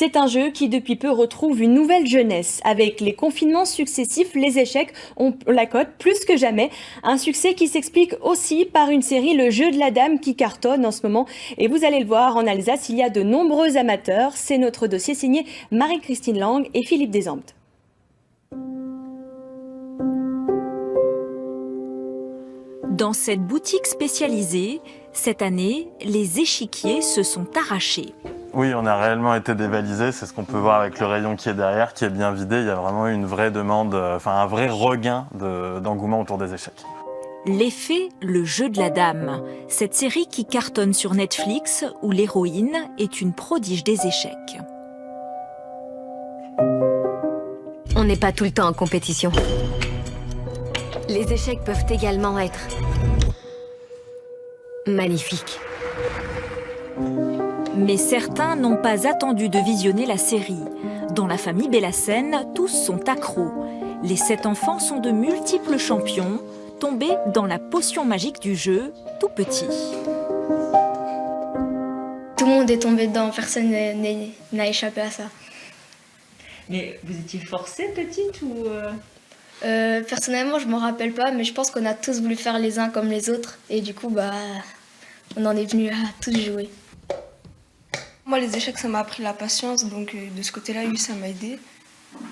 C'est un jeu qui depuis peu retrouve une nouvelle jeunesse. Avec les confinements successifs, les échecs ont la cote plus que jamais. Un succès qui s'explique aussi par une série, Le Jeu de la Dame, qui cartonne en ce moment. Et vous allez le voir, en Alsace, il y a de nombreux amateurs. C'est notre dossier signé Marie-Christine Lang et Philippe Desampt. Dans cette boutique spécialisée, cette année, les échiquiers se sont arrachés. Oui, on a réellement été dévalisés, c'est ce qu'on peut voir avec le rayon qui est derrière, qui est bien vidé. Il y a vraiment eu une vraie demande, un vrai regain d'engouement autour des échecs. L'effet Le Jeu de la Dame, cette série qui cartonne sur Netflix où l'héroïne est une prodige des échecs. On n'est pas tout le temps en compétition. Les échecs peuvent également être magnifiques. Mais certains n'ont pas attendu de visionner la série. Dans la famille Bellassène, tous sont accros. Les 7 enfants sont de multiples champions, tombés dans la potion magique du jeu, tout petits. Tout le monde est tombé dedans, personne n'a échappé à ça. Mais vous étiez forcée petite ou Personnellement, je m'en rappelle pas, mais je pense qu'on a tous voulu faire les uns comme les autres. Et du coup, on en est venu à tous jouer. Moi, les échecs, ça m'a appris la patience, donc de ce côté-là, oui, ça m'a aidé.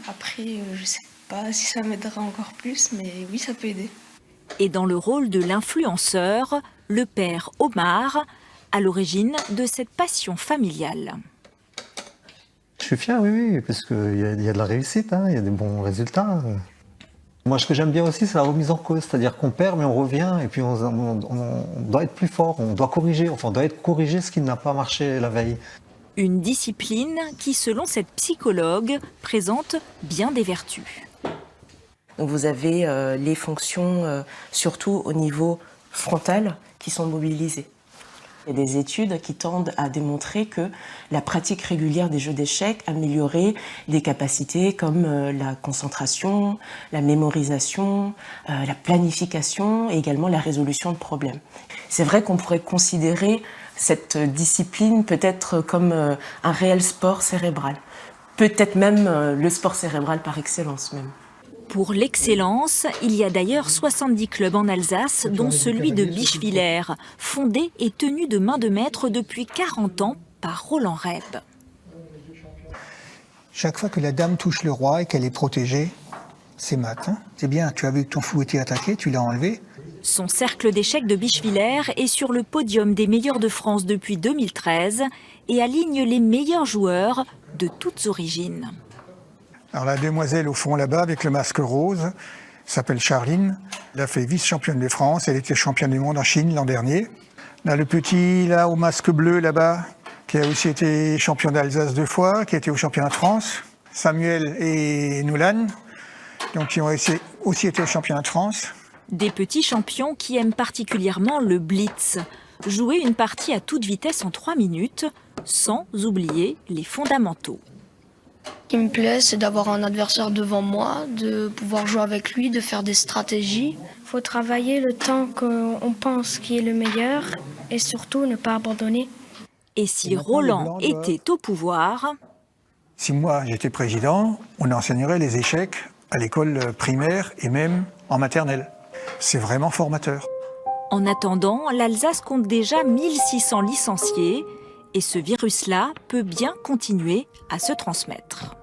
Après, je sais pas si ça m'aidera encore plus, mais oui, ça peut aider. Et dans le rôle de l'influenceur, le père Omar, à l'origine de cette passion familiale. Je suis fier, oui, parce qu'il y a de la réussite, il y a des bons résultats. Moi, ce que j'aime bien aussi, c'est la remise en cause, c'est-à-dire qu'on perd, mais on revient, et puis on doit être plus fort, on doit corriger, on doit être corrigé ce qui n'a pas marché la veille. Une discipline qui, selon cette psychologue, présente bien des vertus. Donc vous avez les fonctions, surtout au niveau frontal, qui sont mobilisées. Il y a des études qui tendent à démontrer que la pratique régulière des jeux d'échecs améliorait des capacités comme la concentration, la mémorisation, la planification et également la résolution de problèmes. C'est vrai qu'on pourrait considérer cette discipline peut-être comme un réel sport cérébral. Peut-être même le sport cérébral par excellence même. Pour l'excellence, il y a d'ailleurs 70 clubs en Alsace, dont celui de Bischwiller, fondé et tenu de main de maître depuis 40 ans par Roland Reb. Chaque fois que la dame touche le roi et qu'elle est protégée, c'est mat. C'est bien, tu as vu que ton fou était attaqué, tu l'as enlevé. Son cercle d'échecs de Bischwiller est sur le podium des meilleurs de France depuis 2013 et aligne les meilleurs joueurs de toutes origines. Alors la demoiselle au fond là-bas avec le masque rose s'appelle Charline. Elle a fait vice-championne de France, elle était championne du monde en Chine l'an dernier. Là le petit là au masque bleu là-bas qui a aussi été champion d'Alsace 2 fois, qui a été au championnat de France. Samuel et Noulan, donc qui ont aussi été au championnat de France. Des petits champions qui aiment particulièrement le blitz. Jouer une partie à toute vitesse en 3 minutes, sans oublier les fondamentaux. Ce qui me plaît, c'est d'avoir un adversaire devant moi, de pouvoir jouer avec lui, de faire des stratégies. Il faut travailler le temps qu'on pense qui est le meilleur et surtout ne pas abandonner. Et si Roland était au pouvoir? Si moi j'étais président, on enseignerait les échecs à l'école primaire et même en maternelle. C'est vraiment formateur. En attendant, l'Alsace compte déjà 1600 licenciés et ce virus-là peut bien continuer à se transmettre.